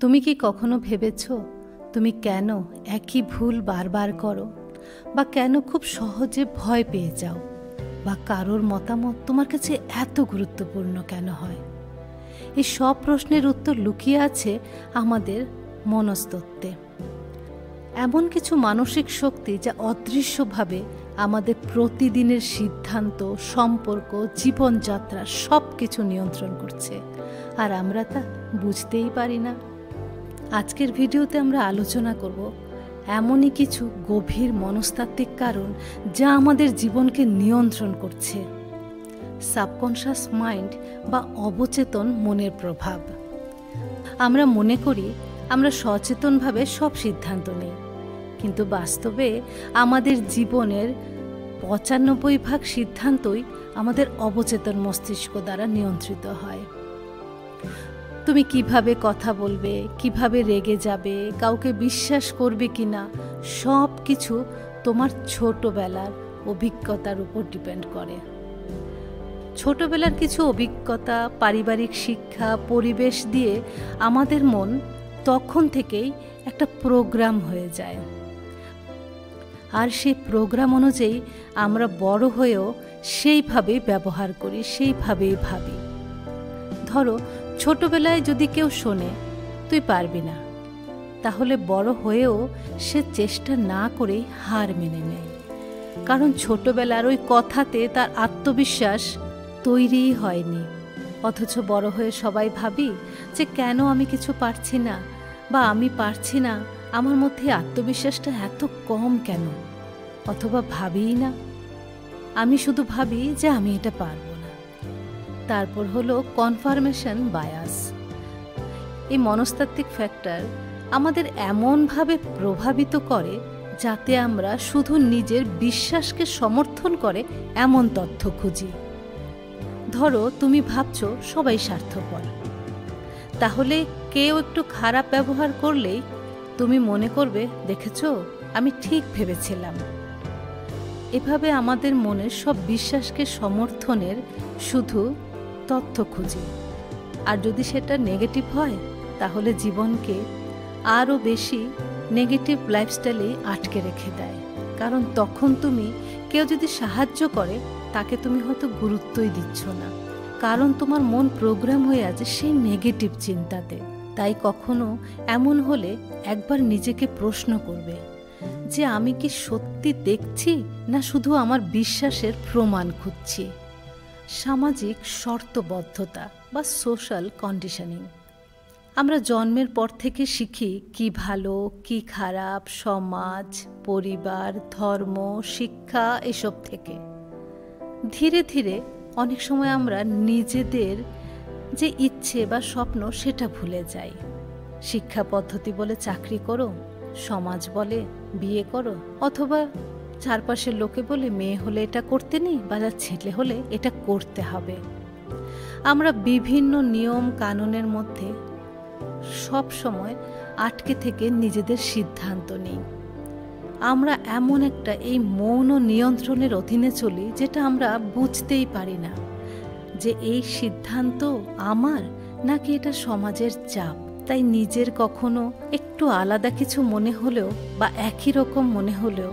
তুমি কি কখনো ভেবেছ তুমি কেন একই ভুল বারবার করো, বা কেন খুব সহজে ভয় পেয়ে যাও, বা কারোর মতামত তোমার কাছে এত গুরুত্বপূর্ণ কেন হয়? এই সব প্রশ্নের উত্তর লুকিয়ে আছে আমাদের মনস্তত্ত্বে। এমন কিছু মানসিক শক্তি যা অদৃশ্যভাবে আমাদের প্রতিদিনের সিদ্ধান্ত, সম্পর্ক, জীবনযাত্রা সব কিছু নিয়ন্ত্রণ করছে, আর আমরা তা বুঝতেই পারি না। আজকের ভিডিওতে আমরা আলোচনা করব এমনই কিছু গভীর মনস্তাত্ত্বিক কারণ যা আমাদের জীবনকে নিয়ন্ত্রণ করছে। সাবকনশাস মাইন্ড বা অবচেতন মনের প্রভাব। আমরা মনে করি আমরা সচেতনভাবে সব সিদ্ধান্ত নিই, কিন্তু বাস্তবে আমাদের জীবনের ৯৫% সিদ্ধান্তই আমাদের অবচেতন মস্তিষ্ক দ্বারা নিয়ন্ত্রিত হয়। তুমি কিভাবে কথা বলবে, কিভাবে রেগে যাবে, কাউকে বিশ্বাস করবে কিনা, সব কিছু তোমার ছোটবেলার অভিজ্ঞতার উপর ডিপেন্ড করে। ছোটবেলার কিছু অভিজ্ঞতা, পারিবারিক শিক্ষা, পরিবেশ দিয়ে আমাদের মন তখন থেকেই একটা প্রোগ্রাম হয়ে যায়, আর সেই প্রোগ্রাম অনুযায়ী আমরা বড় হয়েও সেইভাবেই ব্যবহার করি, সেইভাবেই ভাবি। ধরো, ছোটবেলায় যদি কেউ শোনে তুই পারবি না, তাহলে বড় হয়েও সে চেষ্টা না করেই হার মেনে নেয়, কারণ ছোটবেলার ওই কথাতে তার আত্মবিশ্বাস তৈরিই হয়নি। অথচ বড় হয়ে সবাই ভাবি যে কেন আমি কিছু পারছি না, বা আমি পারছি না, আমার মধ্যে আত্মবিশ্বাসটা এত কম কেন? অথবা ভাবিই না, আমি শুধু ভাবি যে আমি এটা পারব না। তারপর হলো কনফার্মেশন বায়াস। এই মনস্তাত্ত্বিক ফ্যাক্টর আমাদের এমনভাবে প্রভাবিত করে যাতে আমরা শুধু নিজের বিশ্বাসকে সমর্থন করে এমন তথ্য খুঁজি। ধরো, তুমি ভাবছো সবাই স্বার্থপর, তাহলে কেউ একটু খারাপ ব্যবহার করলেই তুমি মনে করবে, দেখেছো, আমি ঠিক ভেবেছিলাম। এভাবে আমাদের মনের সব বিশ্বাসকে সমর্থনের শুধু তথ্য খুঁজি, আর যদি সেটা নেগেটিভ হয় তাহলে জীবনকে আরও বেশি নেগেটিভ লাইফস্টাইলেই আটকে রেখে দেয়। কারণ তখন তুমি কেউ যদি সাহায্য করে তাকে তুমি হয়তো গুরুত্বই দিচ্ছ না, কারণ তোমার মন প্রোগ্রাম হয়ে আছে সেই নেগেটিভ চিন্তাতে। তাই কখনো এমন হলে একবার নিজেকে প্রশ্ন করবে যে আমি কি সত্যি দেখছি, না শুধু আমার বিশ্বাসের প্রমাণ খুঁজছি। সামাজিক শর্তবদ্ধতা বা সোশ্যাল কন্ডিশনিং। আমরা জন্মের পর থেকে শিখি কি ভালো, কি খারাপ, সমাজ, পরিবার, ধর্ম, শিক্ষা, এসব থেকে। ধীরে ধীরে অনেক সময় আমরা নিজেদের যে ইচ্ছে বা স্বপ্ন সেটা ভুলে যাই। শিক্ষা পদ্ধতি বলে চাকরি করো, সমাজ বলে বিয়ে করো, অথবা চারপাশের লোকে বলে মেয়ে হলে এটা করতে নেই, বা ছেলে হলে এটা করতে হবে। আমরা বিভিন্ন নিয়ম কানুনের মধ্যে সব সময় আটকে থেকে নিজেদের সিদ্ধান্ত নিই। আমরা এমন একটা এই মৌন নিয়ন্ত্রণের অধীনে চলি যেটা আমরা বুঝতেই পারি না যে এই সিদ্ধান্ত আমার নাকি এটা সমাজের চাপ। তাই নিজের কখনো একটু আলাদা কিছু মনে হলেও বা একই রকম মনে হলেও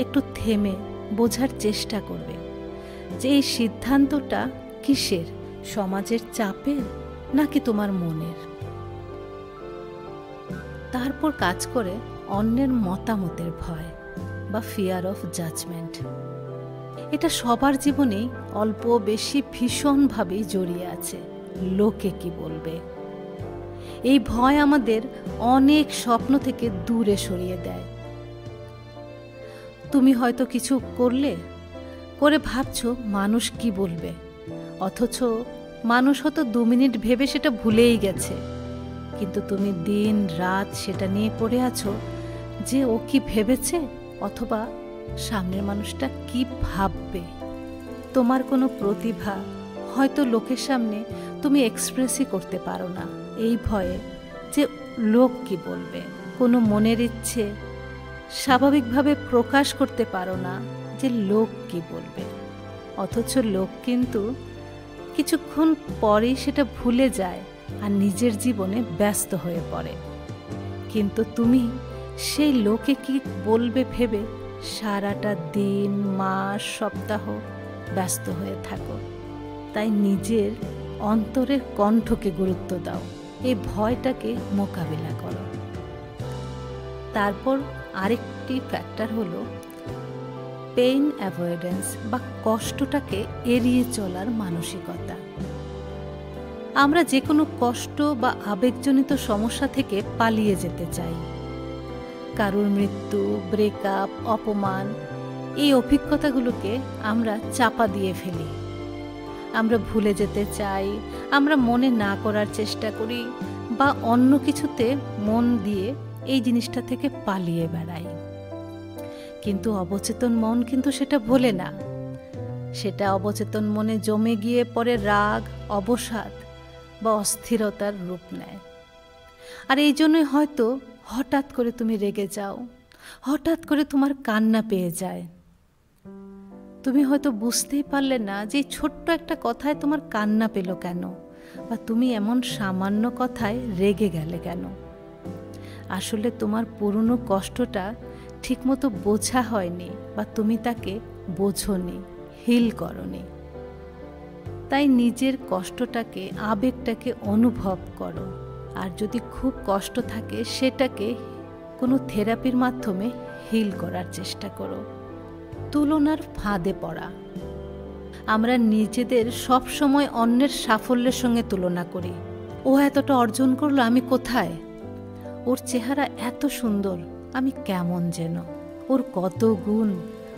একটু থেমে বোঝার চেষ্টা করবে যে এই সিদ্ধান্তটা কিসের, সমাজের চাপের নাকি তোমার মনের। তারপর কাজ করে অন্যের মতামতের ভয় বা ফিয়ার অফ জাজমেন্ট। এটা সবার জীবনেই অল্প বেশি ভীষণভাবেই জড়িয়ে আছে। লোকে কি বলবে, এই ভয় আমাদের অনেক স্বপ্ন থেকে দূরে সরিয়ে দেয়। তুমি হয়তো কিছু করে ভাবছো মানুষ কি বলবে, অথচ মানুষ হয়তো 2 মিনিট ভেবে সেটা ভুলেই গেছে, কিন্তু তুমি দিন রাত সেটা নিয়ে পড়ে আছো যে ও কি ভেবেছে, অথবা সামনের মানুষটা কি ভাববে। তোমার কোনো প্রতিভা হয়তো লোকের সামনে তুমি এক্সপ্রেসই করতে পারো না এই ভয়ে যে লোক কি বলবে। কোনো মনের ইচ্ছে স্বাভাবিকভাবে প্রকাশ করতে পারো না যে লোক কি বলবে, অথচ লোক কিন্তু কিছুক্ষণ পরেই সেটা ভুলে যায় আর নিজের জীবনে ব্যস্ত হয়ে পড়ে। কিন্তু তুমি সেই লোকে কি বলবে ভেবে সারাটা দিন, মাস, সপ্তাহ ব্যস্ত হয়ে থাকো। তাই নিজের অন্তরের কণ্ঠকে গুরুত্ব দাও, এই ভয়টাকে মোকাবিলা করো। তারপর আরেকটি ফ্যাক্টর হলো পেইন অ্যাভয়েডেন্স বা কষ্টটাকে এড়িয়ে চলার মানসিকতা। আমরা যে কোনো কষ্ট বা আবেগজনিত সমস্যা থেকে পালিয়ে যেতে চাই। কারোর মৃত্যু, ব্রেকআপ, অপমান, এই অভিজ্ঞতাগুলোকে আমরা চাপা দিয়ে ফেলি। আমরা ভুলে যেতে চাই, আমরা মনে না করার চেষ্টা করি বা অন্য কিছুতে মন দিয়ে এই জিনিসটা থেকে পালিয়ে বেড়াই। কিন্তু অবচেতন মন কিন্তু সেটা ভোলে না। সেটা অবচেতন মনে জমে গিয়ে পরে রাগ, অবসাদ বা অস্থিরতার রূপ নেয়। আর এই জন্যই হয়তো হঠাৎ করে তুমি রেগে যাও, হঠাৎ করে তোমার কান্না পেয়ে যায়। তুমি হয়তো বুঝতেই পারলে না যে ছোট্ট একটা কথায় তোমার কান্না পেল কেন, বা তুমি এমন সামান্য কথায় রেগে গেলে কেন। আসলে তোমার পুরনো কষ্টটা ঠিকমতো বোঝা হয়নি বা তুমি তাকে বোঝোনি, হিল করনি। তাই নিজের কষ্টটাকে, আবেগটাকে অনুভব করো। আর যদি খুব কষ্ট থাকে সেটাকে কোনো থেরাপির মাধ্যমে হিল করার চেষ্টা করো। তুলনার ফাঁদে পড়া। আমরা নিজেদের সব সময় অন্যের সাফল্যের সঙ্গে তুলনা করি। ও এতটা অর্জন করলো, আমি কোথায়? ওর চেহারা এত সুন্দর, আমি কেমন যেন? ওর কত গুণ,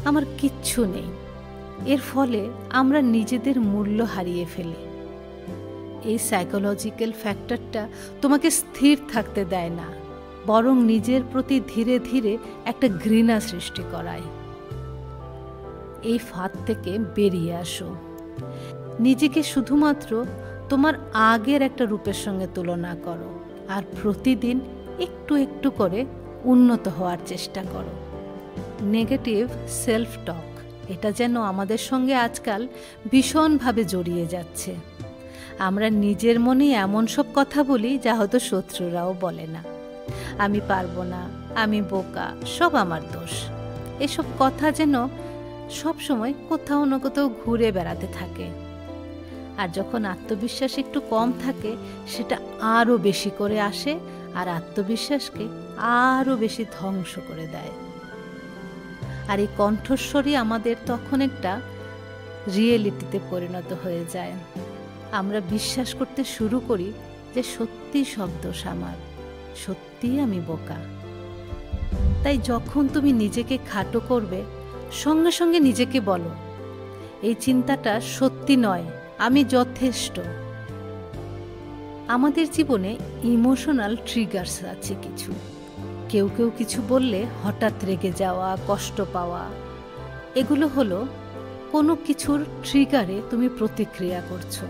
আমার কিচ্ছু নেই। এর ফলে আমরা নিজেদের মূল্য হারিয়ে ফেলি। এই সাইকোলজিক্যাল ফ্যাক্টরটা তোমাকে স্থির থাকতে দেয় না, বরং নিজের প্রতি ধীরে ধীরে একটা ঘৃণা সৃষ্টি করায়। এই ফাঁদ থেকে বেরিয়ে আসো। নিজেকে শুধুমাত্র তোমার আগের একটা রূপের সঙ্গে তুলনা করো, আর প্রতিদিন একটু একটু করে উন্নত হওয়ার চেষ্টা করো। নেগেটিভ সেলফ টক, এটা যেন আমাদের সঙ্গে আজকাল ভীষণভাবে জড়িয়ে যাচ্ছে। আমরা নিজের মনে এমন সব কথা বলি যা হয়তো শত্রুরাও বলে না। আমি পারবো না, আমি বোকা, সব আমার দোষ। এসব কথা যেন সব সময় কোথাও না কোথাও ঘুরে বেড়াতে থাকে। আর যখন আত্মবিশ্বাস একটু কম থাকে সেটা আরও বেশি করে আসে, আর আত্মবিশ্বাসকে আরও বেশি ধ্বংস করে দেয়। আর এই কণ্ঠস্বরই আমাদের তখন একটা রিয়েলিটিতে পরিণত হয়ে যায়। আমরা বিশ্বাস করতে শুরু করি যে সত্যি সব দোষ আমার, সত্যিই আমি বোকা। তাই যখন তুমি নিজেকে খাটো করবে, সঙ্গে সঙ্গে নিজেকে বলো, এই চিন্তাটা সত্যি নয়, আমি যথেষ্ট। আমাদের জীবনে ইমোশনাল ট্রিগার্স আছে কিছু। কেউ কেউ কিছু বললে হঠাৎ রেগে যাওয়া, কষ্ট পাওয়া, এগুলো হলো কোনো কিছুর ট্রিগারে তুমি প্রতিক্রিয়া করছো।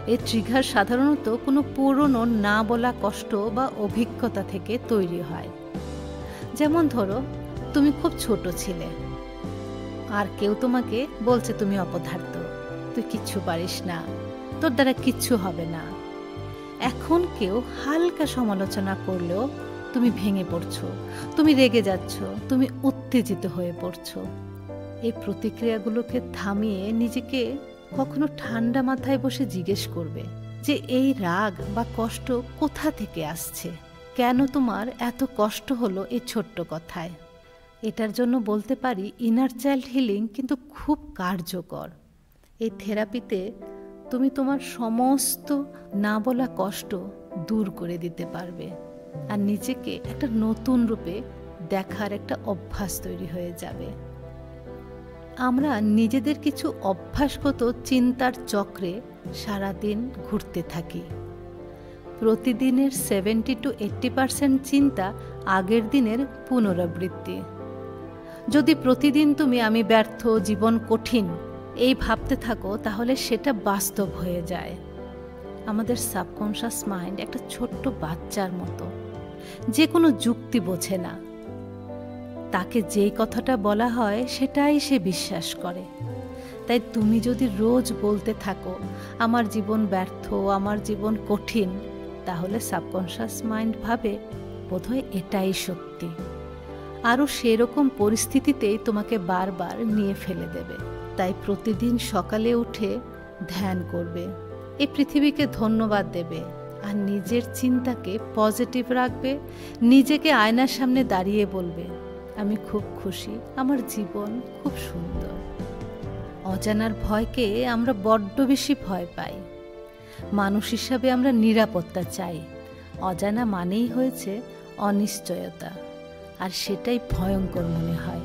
এই ট্রিগার সাধারণত কোনো পুরনো না বলা কষ্ট বা অভিজ্ঞতা থেকে তৈরি হয়। যেমন ধরো, তুমি খুব ছোট ছিলে, আর কেউ তোমাকে বলছে তুমি অপদার্থ, তুই কিচ্ছু পারিস না, তোর দ্বারা কিচ্ছু হবে না। এখন কেউ হালকা সমালোচনা করলেও তুমি ভেঙে পড়ছো, তুমি রেগে যাচ্ছ, তুমি উত্তেজিত হয়ে পড়ছো। এই প্রতিক্রিয়াগুলোকে থামিয়ে নিজেকে কখনো ঠান্ডা মাথায় বসে জিজ্ঞেস করবে যে এই রাগ বা কষ্ট কোথা থেকে আসছে, কেন তোমার এত কষ্ট হলো এই ছোট্ট কথায়। এটার জন্য বলতে পারি ইনার চাইল্ড হিলিং কিন্তু খুব কার্যকর। এই থেরাপিতে তুমি তোমার সমস্ত না বলা কষ্ট দূর করে দিতে পারবে, আর নিজেকে একটা নতুন রূপে দেখার একটা অভ্যাস তৈরি হয়ে যাবে। আমরা নিজেদের কিছু অভ্যাসগত চিন্তার চক্রে সারাদিন ঘুরতে থাকি। প্রতিদিনের 70 to 80% চিন্তা আগের দিনের পুনরাবৃত্তি। যদি প্রতিদিন তুমি আমি ব্যর্থ, জীবন কঠিন এই ভাবতে থাকো, তাহলে সেটা বাস্তব হয়ে যায়। আমাদের সাবকনশাস মাইন্ড একটা ছোট্ট বাচ্চার মতো, যে কোনো যুক্তি বোঝে না। তাকে যেই কথাটা বলা হয় সেটাই সে বিশ্বাস করে। তাই তুমি যদি রোজ বলতে থাকো আমার জীবন ব্যর্থ, আমার জীবন কঠিন, তাহলে সাবকনশাস মাইন্ড ভাবে বোধহয় এটাই সত্যি, আরও সেরকম পরিস্থিতিতেই তোমাকে বারবার নিয়ে ফেলে দেবে। তাই প্রতিদিন সকালে উঠে ধ্যান করবে, এই পৃথিবীকে ধন্যবাদ দেবে, আর নিজের চিন্তাকে পজিটিভ রাখবে। নিজেকে আয়নার সামনে দাঁড়িয়ে বলবে, আমি খুব খুশি, আমার জীবন খুব সুন্দর। অজানার ভয়কে আমরা বড্ড বেশি ভয় পাই। মানুষ হিসাবে আমরা নিরাপত্তা চাই। অজানা মানেই হয়েছে অনিশ্চয়তা, আর সেটাই ভয়ঙ্কর মনে হয়।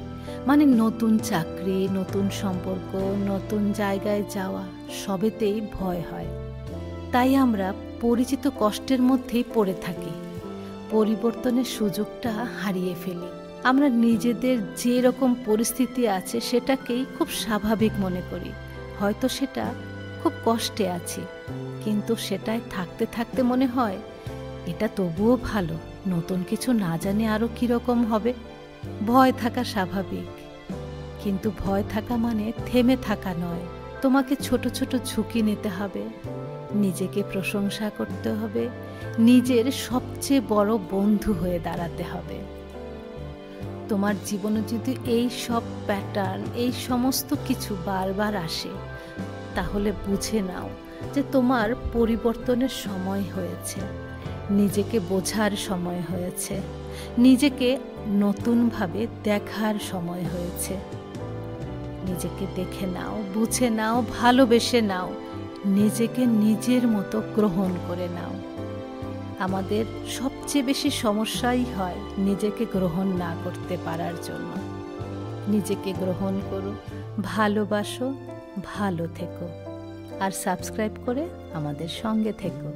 মানে নতুন চাকরি, নতুন সম্পর্ক, নতুন জায়গায় যাওয়া, সবেতেই ভয় হয়। তাই আমরা পরিচিত কষ্টের মধ্যেই পড়ে থাকি, পরিবর্তনের সুযোগটা হারিয়ে ফেলি। আমরা নিজেদের যে রকম পরিস্থিতি আছে সেটাকেই খুব স্বাভাবিক মনে করি। হয়তো সেটা খুব কষ্টে আছি, কিন্তু সেটাই থাকতে থাকতে মনে হয় এটা তবুও ভালো, নতুন কিছু না জানে আরও কীরকম হবে। ভয় থাকা স্বাভাবিক, কিন্তু ভয় থাকা মানে থেমে থাকা নয়। তোমাকে ছোট ছোট ঝুঁকি নিতে হবে, নিজেকে প্রশংসা করতে হবে, নিজের সবচেয়ে বড় বন্ধু হয়ে দাঁড়াতে হবে। তোমার জীবনে যদি এই সব প্যাটার্ন, এই সমস্ত কিছু বারবার আসে, তাহলে বুঝে নাও যে তোমার পরিবর্তনের সময় হয়েছে, নিজেকে বোঝার সময় হয়েছে, নিজেকে নতুনভাবে দেখার সময় হয়েছে। নিজেকে দেখে নাও, বুঝে নাও, ভালোবেসে নাও, নিজেকে নিজের মতো গ্রহণ করে নাও। আমাদের সবচেয়ে বেশি সমস্যাই হয় নিজেকে গ্রহণ না করতে পারার জন্য। নিজেকে গ্রহণ করো, ভালোবাসো, ভালো থেকো, আর সাবস্ক্রাইব করে আমাদের সঙ্গে থেকো।